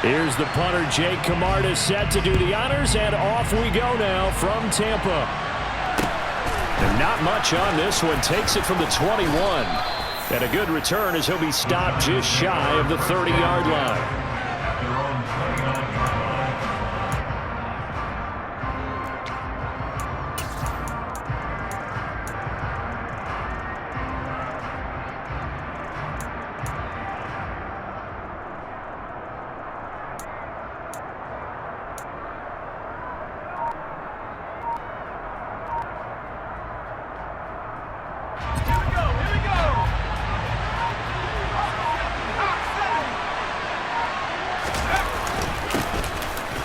Here's the punter, Jake Camarda, set to do the honors, and off we go now from Tampa. And not much on this one. Takes it from the 21. And a good return as he'll be stopped just shy of the 30-yard line.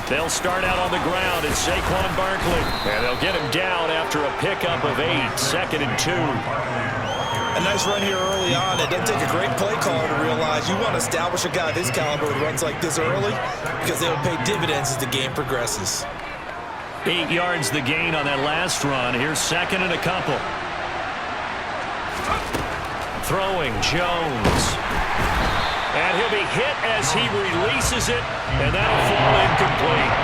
They'll start out on the ground. It's Saquon Barkley. And they'll get him down after a pickup of 8. 2nd and 2. A nice run here early on. It doesn't take a great play caller to realize you want to establish a guy of this caliber who runs like this early because they will pay dividends as the game progresses. 8 yards the gain on that last run. Here's 2nd and a couple. Throwing Jones. And he'll be hit as he releases it, and that'll fall incomplete.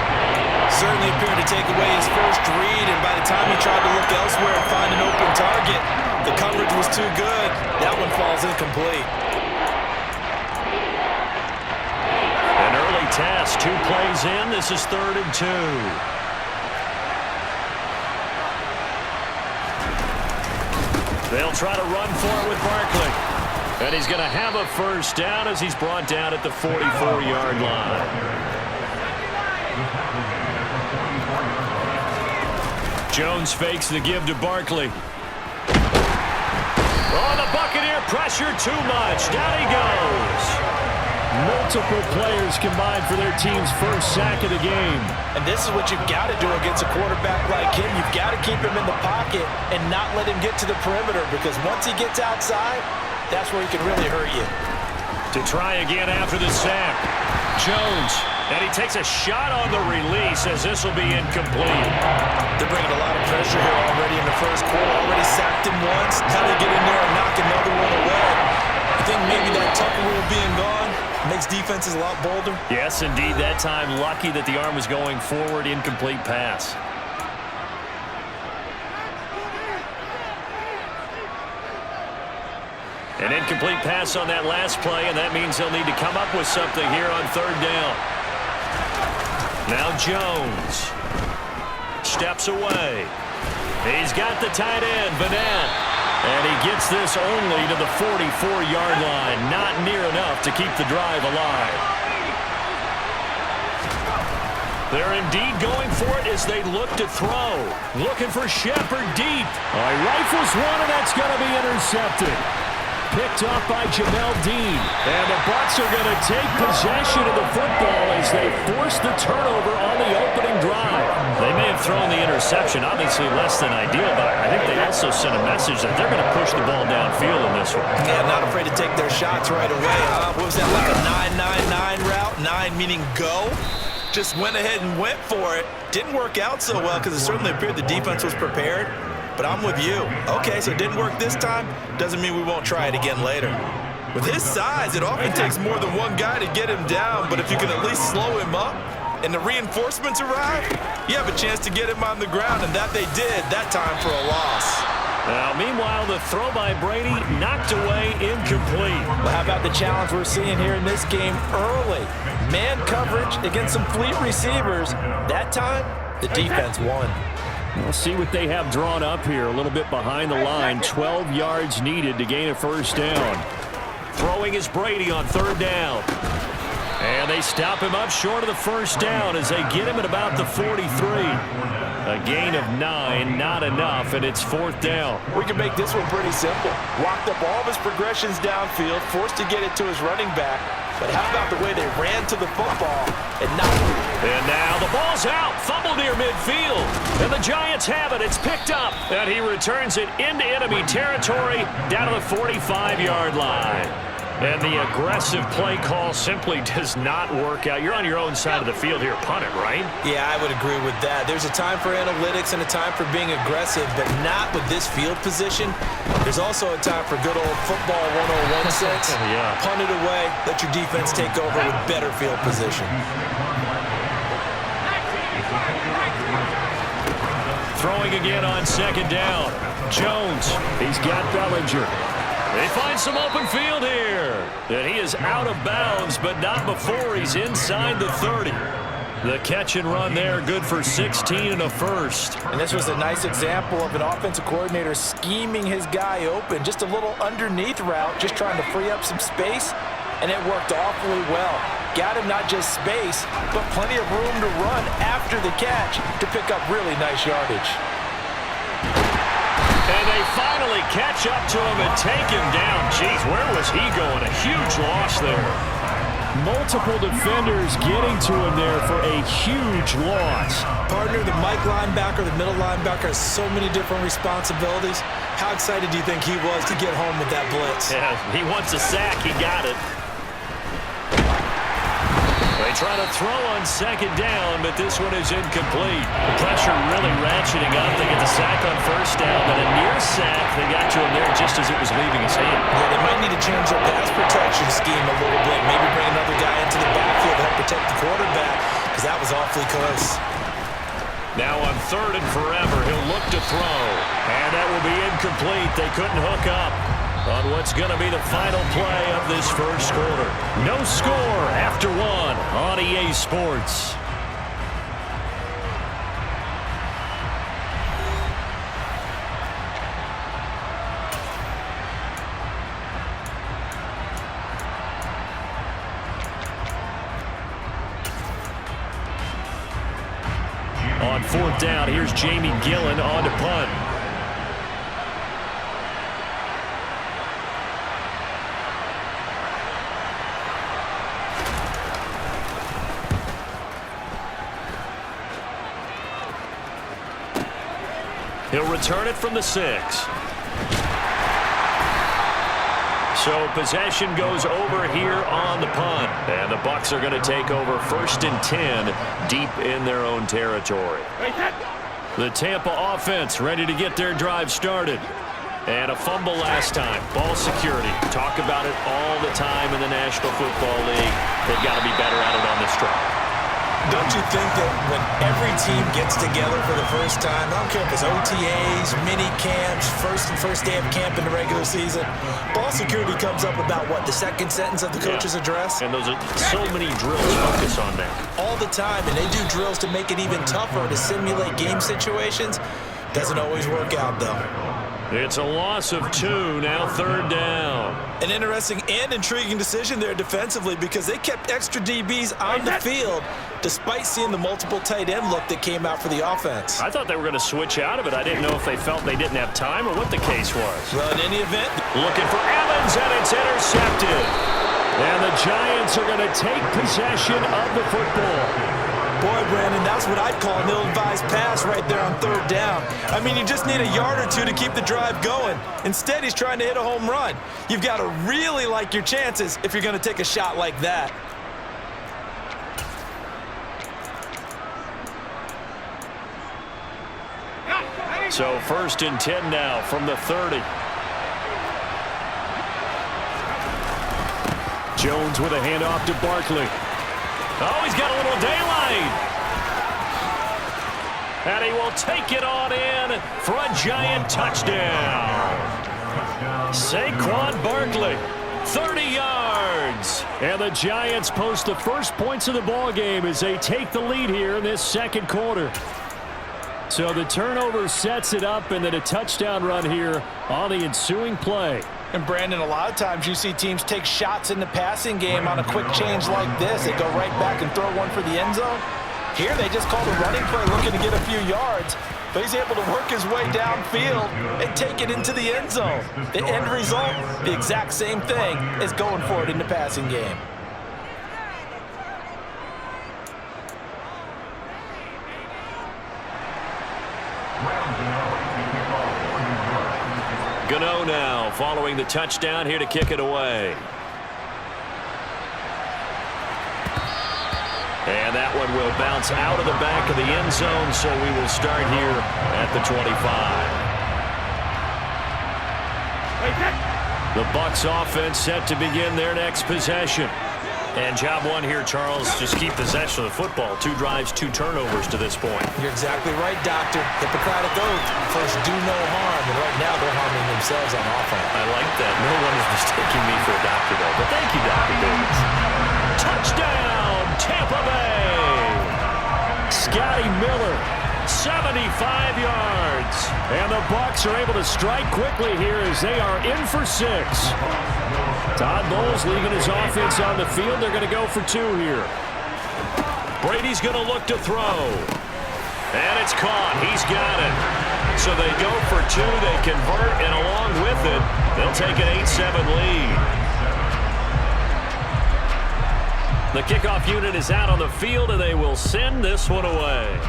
Certainly appeared to take away his first read, and by the time he tried to look elsewhere and find an open target, the coverage was too good. That one falls incomplete. An early test, 2 plays in. This is 3rd and 2. They'll try to run for it with Barkley. And he's going to have a first down as he's brought down at the 44-yard line. Jones fakes the give to Barkley. Oh, the Buccaneer pressure too much. Down he goes. Multiple players combined for their team's first sack of the game. And this is what you've got to do against a quarterback like him. You've got to keep him in the pocket and not let him get to the perimeter, because once he gets outside, that's where he can really hurt you. To try again after the sack. Jones, and he takes a shot on the release as this will be incomplete. They're bringing a lot of pressure here already in the first quarter. Already sacked him once. Now they get in there and knock another one away. I think maybe that Tucker rule being gone makes defenses a lot bolder. Yes, indeed. That time, lucky that the arm was going forward. Incomplete pass. An incomplete pass on that last play, and that means they'll need to come up with something here on 3rd down. Now Jones steps away. He's got the tight end, Vanette. And he gets this only to the 44-yard line. Not near enough to keep the drive alive. They're indeed going for it as they look to throw. Looking for Shepard deep. Rifles one, and that's going to be intercepted. Picked off by Jamel Dean. And the Bucs are going to take possession of the football as they force the turnover on the opening drive. They may have thrown the interception, obviously less than ideal, but I think they also sent a message that they're going to push the ball downfield in this one. Yeah, not afraid to take their shots right away. What was that, like a 9-9-9 route? 9 meaning go? Just went ahead and went for it. Didn't work out so well because it certainly appeared the defense was prepared. But I'm with you. Okay, so it didn't work this time. Doesn't mean we won't try it again later. With his size, it often takes more than one guy to get him down. But if you can at least slow him up and the reinforcements arrive, you have a chance to get him on the ground. And that they did that time for a loss. Now, meanwhile, the throw by Brady knocked away, incomplete. Well, how about the challenge we're seeing here in this game early? Man coverage against some fleet receivers. That time, the defense won. We'll see what they have drawn up here. A little bit behind the line. 12 yards needed to gain a first down. Throwing is Brady on 3rd down. And they stop him up short of the first down as they get him at about the 43. A gain of 9, not enough, and it's 4th down. We can make this one pretty simple. Walked up all of his progressions downfield, forced to get it to his running back. But how about the way they ran to the football and knocked? And now the ball's out. Fumble near midfield. And the Giants have it. It's picked up. And he returns it into enemy territory down to the 45-yard line. And the aggressive play call simply does not work out. You're on your own side of the field here. Punt it, right? Yeah, I would agree with that. There's a time for analytics and a time for being aggressive, but not with this field position. There's also a time for good old football 101 sense. Yeah. Punt it away. Let your defense take over with better field position. Throwing again on second down. Jones. He's got Bellinger. They find some open field here. And he is out of bounds, but not before he's inside the 30. The catch and run there, good for 16 and a first. And this was a nice example of an offensive coordinator scheming his guy open. Just a little underneath route, just trying to free up some space, and it worked awfully well. Got him not just space, but plenty of room to run after the catch to pick up really nice yardage. And they finally catch up to him and take him down. Jeez, where was he going? A huge loss there. Multiple defenders getting to him there for a huge loss. Partner, the Mike linebacker, the middle linebacker has so many different responsibilities. How excited do you think he was to get home with that blitz? Yeah, he wants a sack. He got it. They try to throw on second down, but this one is incomplete. The pressure really ratcheting up. They get the sack on first down, but a near sack. They got to him there just as it was leaving his hand. Yeah, they might need to change their pass protection scheme a little bit. Maybe bring another guy into the backfield to help protect the quarterback, because that was awfully close. Now on third and forever, he'll look to throw. And that will be incomplete. They couldn't hook up on what's going to be the final play of this first quarter. No score after one on EA Sports. On fourth down, here's Jamie Gillen on to punt. He'll return it from the 6. So possession goes over here on the punt. And the Bucs are going to take over first and 10 deep in their own territory. The Tampa offense ready to get their drive started. And a fumble last time. Ball security. Talk about it all the time in the National Football League. They've got to be better at it on this drive. Don't you think that when every team gets together for the first time, I don't care if it's OTAs, mini camps, first day of camp in the regular season, ball security comes up about, what, the second sentence of the coach's address? And those are so many drills focus on that. All the time, and they do drills to make it even tougher to simulate game situations. Doesn't always work out, though. It's a loss of 2, now third down. An interesting and intriguing decision there defensively, because they kept extra DBs on the field despite seeing the multiple tight end look that came out for the offense. I thought they were going to switch out of it. I didn't know if they felt they didn't have time or what the case was. Well, in any event, looking for Evans, and it's intercepted. And the Giants are going to take possession of the football. Boy, Brandon, that's what I'd call an ill-advised pass right there on third down. I mean, you just need a yard or two to keep the drive going. Instead, he's trying to hit a home run. You've got to really like your chances if you're going to take a shot like that. So first and 10 now from the 30. Jones with a handoff to Barkley. Oh, he's got a little daylight. And he will take it on in for a giant touchdown. Saquon Barkley, 30 yards. And the Giants post the first points of the ball game as they take the lead here in this second quarter. So the turnover sets it up, and then a touchdown run here on the ensuing play. And Brandon, a lot of times you see teams take shots in the passing game on a quick change like this. They go right back and throw one for the end zone. Here they just called a running play looking to get a few yards, but he's able to work his way downfield and take it into the end zone. The end result, the exact same thing as going for it in the passing game. Gano now following the touchdown here to kick it away. one will bounce out of the back of the end zone, so we will start here at the 25. The Bucs offense set to begin their next possession. And job one here, Charles, just keep possession of the football. 2 drives, 2 turnovers to this point. You're exactly right, Doctor. Hippocratic oath. First, do no harm. And right now, they're harming themselves on offense. I like that. No one is mistaking me for a doctor, though. But thank you, Dr. Davis. Touchdown, Tampa Bay. Scotty Miller, 75 yards. And the Bucs are able to strike quickly here as they are in for 6. Todd Bowles leading his offense on the field. They're going to go for 2 here. Brady's going to look to throw. And it's caught. He's got it. So they go for 2. They convert, and along with it, they'll take an 8-7 lead. The kickoff unit is out on the field, and they will send this one away.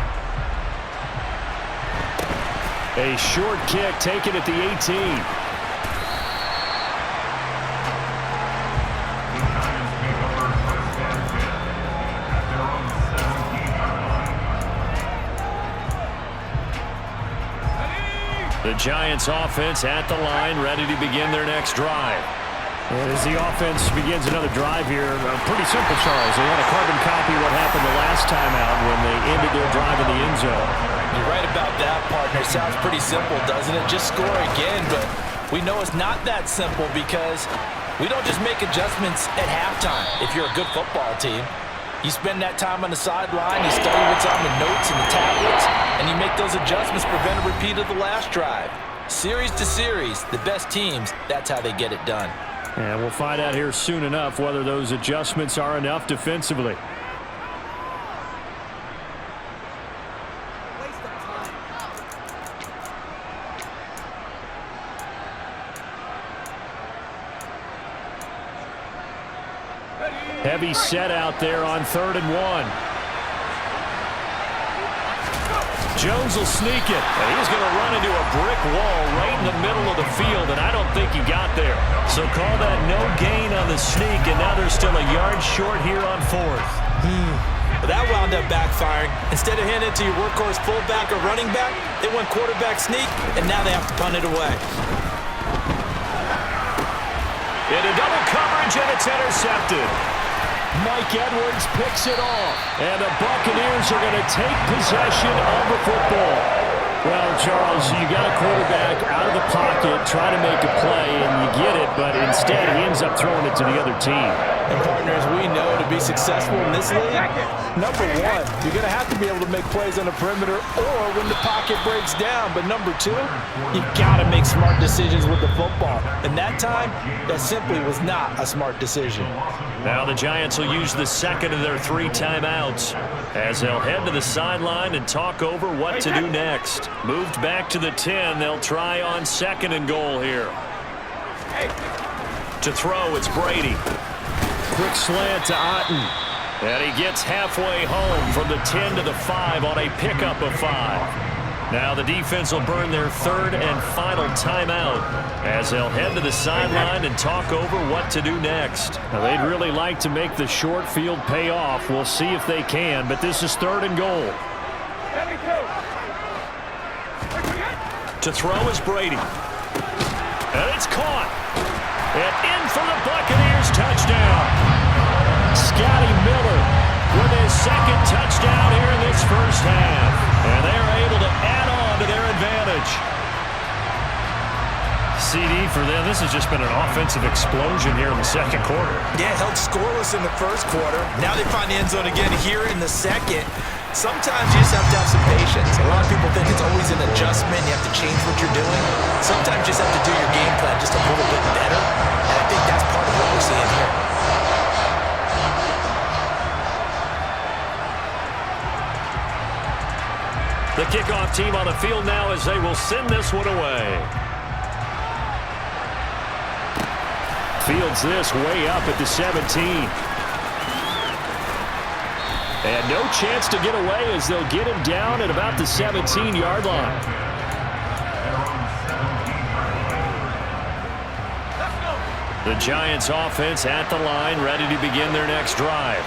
A short kick taken at the 18. The Giants offense at the line, ready to begin their next drive. And as the offense begins another drive here, pretty simple, Charles. They had a carbon copy of what happened the last time out when they ended their drive in the end zone. You're right about that, partner. Sounds pretty simple, doesn't it? Just score again, but we know it's not that simple because we don't just make adjustments at halftime. If you're a good football team, you spend that time on the sideline, you study what's on the notes and the tablets, and you make those adjustments, prevent a repeat of the last drive. Series to series, the best teams, that's how they get it done. And we'll find out here soon enough whether those adjustments are enough defensively. Heavy set out there on 3rd and 1. Jones will sneak it, and he's going to run into a brick wall right in the middle of the field, and I don't think he got there. So call that no gain on the sneak, and now they're still a yard short here on 4th. That wound up backfiring. Instead of handing it to your workhorse fullback or running back, they went quarterback sneak, and now they have to punt it away. Into double coverage, and it's intercepted. Mike Edwards picks it off, and the Buccaneers are going to take possession of the football. Well, Charles, you got a quarterback out of the pocket trying to make a play, and you get it, but instead he ends up throwing it to the other team. And partners, we know to be successful in this league, number one, you're going to have to be able to make plays on the perimeter or when the pocket breaks down. But number two, you've got to make smart decisions with the football. And that time, that simply was not a smart decision. Now the Giants will use the second of their 3 timeouts as they'll head to the sideline and talk over what to do next. Moved back to the 10. They'll try on 2nd and goal here. To throw, it's Brady. Quick slant to Otten. And he gets halfway home from the 10 to the 5 on a pickup of 5. Now the defense will burn their 3rd and final timeout as they'll head to the sideline and talk over what to do next. Now they'd really like to make the short field pay off. We'll see if they can, but this is 3rd and goal. To throw is Brady. And it's caught. And in for the Buccaneers touchdown. Scotty Miller with his 2nd touchdown here in this first half. And they are able to add on to their advantage. CD for them. This has just been an offensive explosion here in the 2nd quarter. Yeah, held scoreless in the 1st quarter. Now they find the end zone again here in the 2nd. Sometimes you just have to have some patience. A lot of people think it's always an adjustment. You have to change what you're doing. Sometimes you just have to do your game plan just a little bit better. And I think that's part of what we're seeing here. The kickoff team on the field now as they will send this one away. Fields this way up at the 17. And no chance to get away as they'll get him down at about the 17-yard line. The Giants offense at the line, ready to begin their next drive.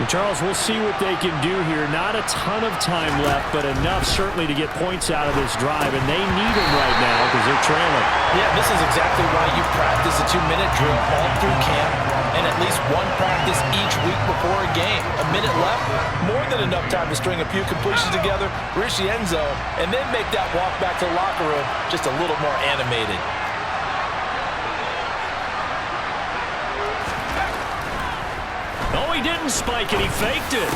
Charles, we'll see what they can do here. Not a ton of time left, but enough certainly to get points out of this drive, and they need them right now because they're trailing. Yeah, this is exactly why you practice a 2-minute drill all through camp and at least one practice each week before a game. A minute left, more than enough time to string a few completions together, reach the end zone, and then make that walk back to the locker room just a little more animated. Oh, he didn't spike it. He faked it.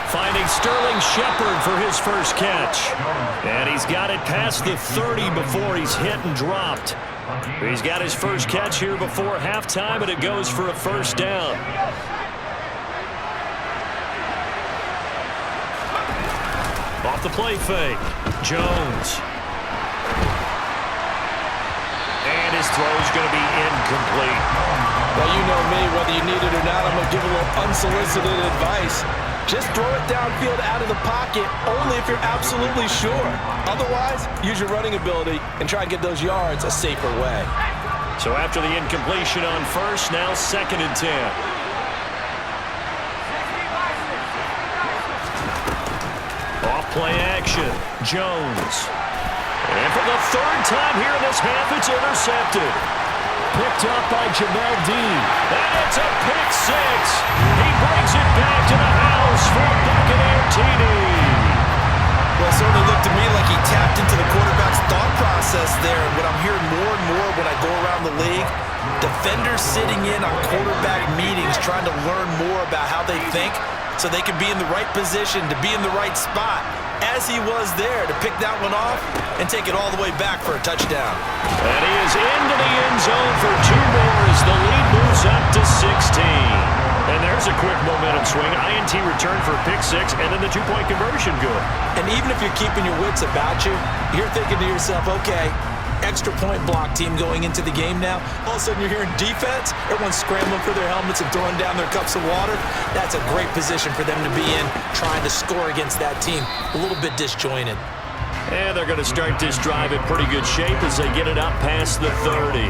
Finding Sterling Shepard for his first catch. And he's got it past the 30 before he's hit and dropped. He's got his first catch here before halftime, and it goes for a first down. Off the play fake. Jones. And his throw's going to be incomplete. Well, you know me, whether you need it or not, I'm going to give a little unsolicited advice. Just throw it downfield out of the pocket only if you're absolutely sure. Otherwise, use your running ability and try and get those yards a safer way. So after the incompletion on first, now 2nd and 10. Off play action. Jones. And for the 3rd time here in this half, it's intercepted. Picked up by Jamel Dean. And it's a pick six. He brings it back to the house for a Buccaneer TD. Well, it certainly looked to me like he tapped into the quarterback's thought process there. And what I'm hearing more and more when I go around the league, defenders sitting in on quarterback meetings trying to learn more about how they think so they can be in the right position to be in the right spot, as he was there to pick that one off and take it all the way back for a touchdown. And he is into the end zone for 2 more as the lead moves up to 16. And there's a quick momentum swing. INT return for a pick six, and then the 2-point conversion good. And even if you're keeping your wits about you, you're thinking to yourself, okay, extra point block team going into the game now. All of a sudden you're hearing defense. Everyone's scrambling for their helmets and throwing down their cups of water. That's a great position for them to be in, trying to score against that team. A little bit disjointed. And they're going to start this drive in pretty good shape as they get it up past the 30.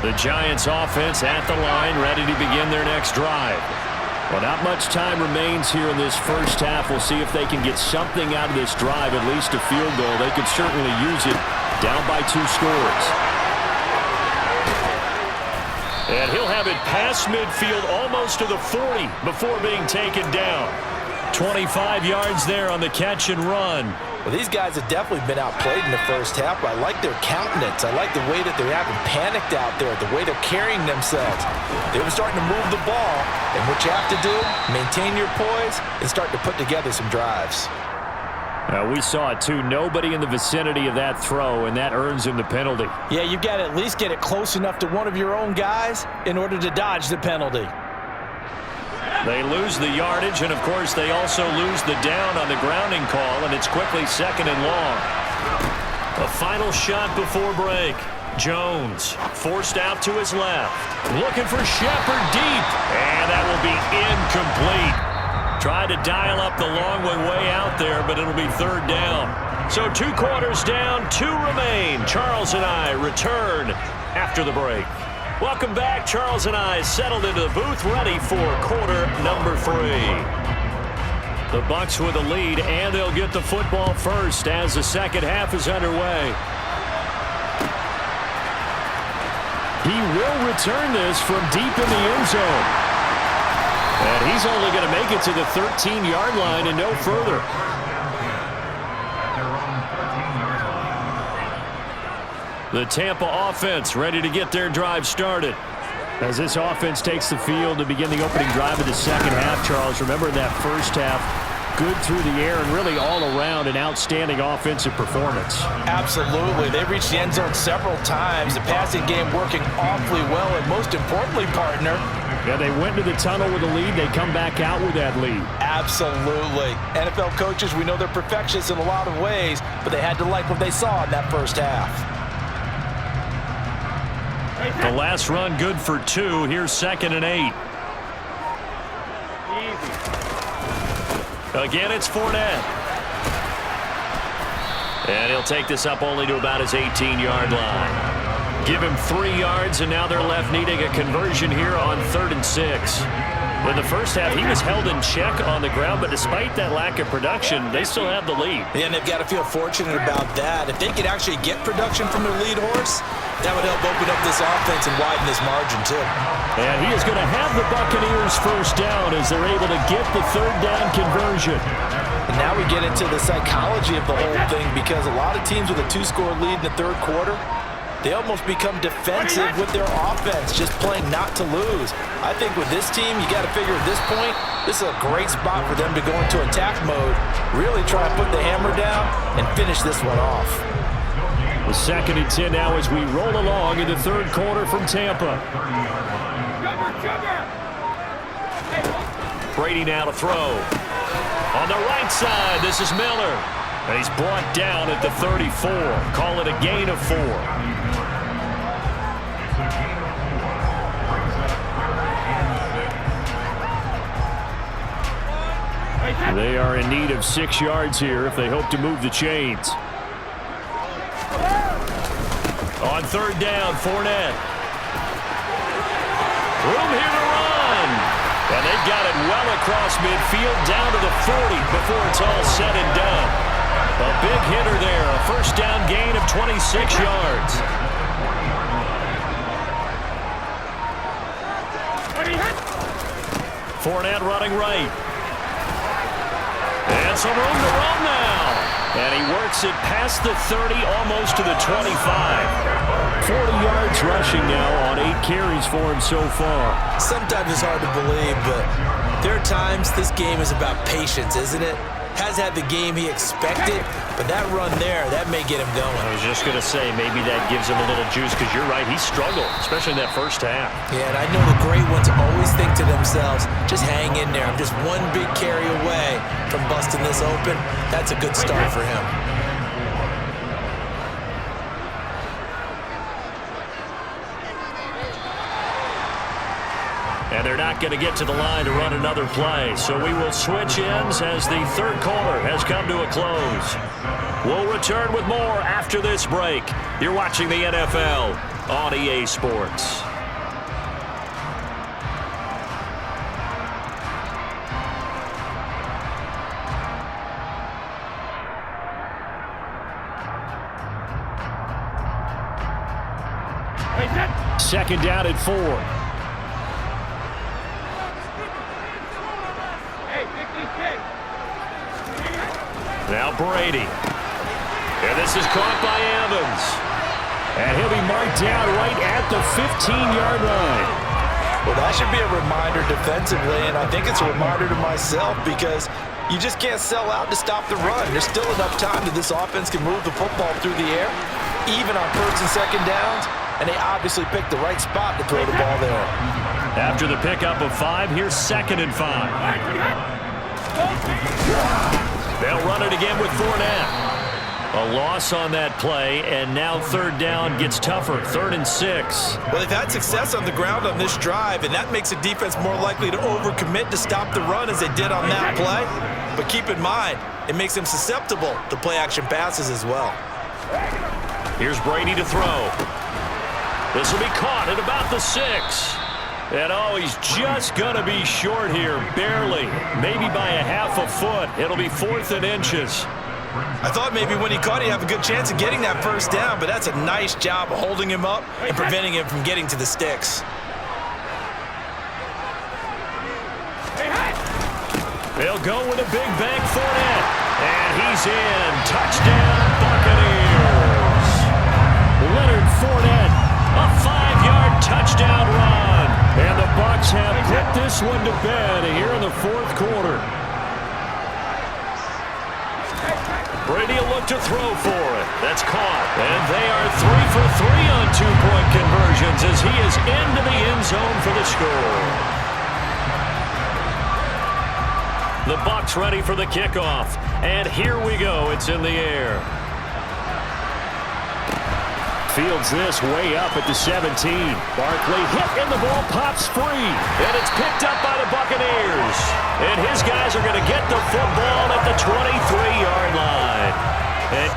The Giants offense at the line, ready to begin their next drive. Well, not much time remains here in this first half. We'll see if they can get something out of this drive, at least a field goal. They could certainly use it down by 2 scores. And he'll have it past midfield, almost to the 40 before being taken down. 25 yards there on the catch and run. Well, these guys have definitely been outplayed in the first half, but I like their countenance. I like the way that they haven't panicked out there, the way they're carrying themselves. They were starting to move the ball, and what you have to do, maintain your poise and start to put together some drives. We saw it, too. Nobody in the vicinity of that throw, and that earns him the penalty. Yeah, you've got to at least get it close enough to one of your own guys in order to dodge the penalty. They lose the yardage, and, of course, they also lose the down on the grounding call, and it's quickly 2nd and long. A final shot before break. Jones forced out to his left. Looking for Shepard deep, and that will be incomplete. Tried to dial up the long way out there, but it'll be 3rd down. So 2 quarters down, 2 remain. Charles and I return after the break. Welcome back. Charles and I settled into the booth, ready for quarter number 3. The Bucs with a lead, and they'll get the football first as the second half is underway. He will return this from deep in the end zone. And he's only going to make it to the 13-yard line and no further. The Tampa offense ready to get their drive started. As this offense takes the field to begin the opening drive of the second half, Charles, remember in that first half, good through the air and really all around an outstanding offensive performance. Absolutely. They reached the end zone several times. The passing game working awfully well, and most importantly, partner, yeah, they went to the tunnel with a lead. They come back out with that lead. Absolutely. NFL coaches, we know they're perfectionists in a lot of ways, but they had to like what they saw in that first half. The last run good for 2. Here's 2nd and 8. Again, it's Fournette. And he'll take this up only to about his 18-yard line. Give him 3 yards, and now they're left needing a conversion here on 3rd and 6. In the first half, he was held in check on the ground, but despite that lack of production, they still have the lead. Yeah, and they've got to feel fortunate about that. If they could actually get production from their lead horse, that would help open up this offense and widen this margin, too. And he is going to have the Buccaneers first down as they're able to get the 3rd down conversion. And now we get into the psychology of the whole thing, because a lot of teams with a 2-score lead in the 3rd quarter, they almost become defensive with their offense, just playing not to lose. I think with this team, you got to figure at this point, this is a great spot for them to go into attack mode, really try to put the hammer down and finish this one off. The 2nd and 10 now as we roll along in the 3rd quarter from Tampa. Brady now to throw. On the right side, this is Miller. And he's brought down at the 34. Call it a gain of 4. They are in need of 6 yards here if they hope to move the chains. On 3rd down, Fournette. Room here to run. And they've got it well across midfield down to the 40 before it's all said and done. A big hitter there, a first down gain of 26 yards. Fournette running right. And some room to run now. And he works it past the 30, almost to the 25. 40 yards rushing now on 8 carries for him so far. Sometimes it's hard to believe, but there are times this game is about patience, isn't it? Has had the game he expected, but that run there, that may get him going. I was just going to say, maybe that gives him a little juice, because you're right, he struggled, especially in that first half. Yeah, and I know the great ones always think to themselves, just hang in there. I'm just one big carry away from busting this open. That's a good start for him. And they're not going to get to the line to run another play. So we will switch ends as the 3rd quarter has come to a close. We'll return with more after this break. You're watching the NFL on EA Sports. Second down at 4. Now Brady. And this is caught by Evans. And he'll be marked down right at the 15-yard line. Well, that should be a reminder defensively, and I think it's a reminder to myself, because you just can't sell out to stop the run. There's still enough time that this offense can move the football through the air, even on 1st and 2nd downs, and they obviously picked the right spot to throw the ball there. After the pickup of 5, here's 2nd and 5. They'll run it again with Fournette. A loss on that play, and now 3rd down gets tougher, 3rd and 6. Well, they've had success on the ground on this drive, and that makes the defense more likely to overcommit to stop the run as they did on that play. But keep in mind, it makes them susceptible to play-action passes as well. Here's Brady to throw. This will be caught at about the 6. And oh, he's just going to be short here, barely. Maybe by a half a foot. It'll be 4th and inches. I thought maybe when he caught it, he'd have a good chance of getting that first down, but that's a nice job of holding him up and preventing him from getting to the sticks. They'll go with a big bank Fournette. And he's in. Touchdown, Buccaneers. Leonard Fournette, a 5-yard touchdown run. And the Bucs have put this one to bed here in the 4th quarter. Brady will look to throw for it. That's caught. And they are 3 for 3 on 2-point conversions as he is into the end zone for the score. The Bucs ready for the kickoff. And here we go. It's in the air. Fields this way up at the 17. Barkley hit and the ball pops free. And it's picked up by the Buccaneers. And his guys are going to get the football at the 23-yard line. And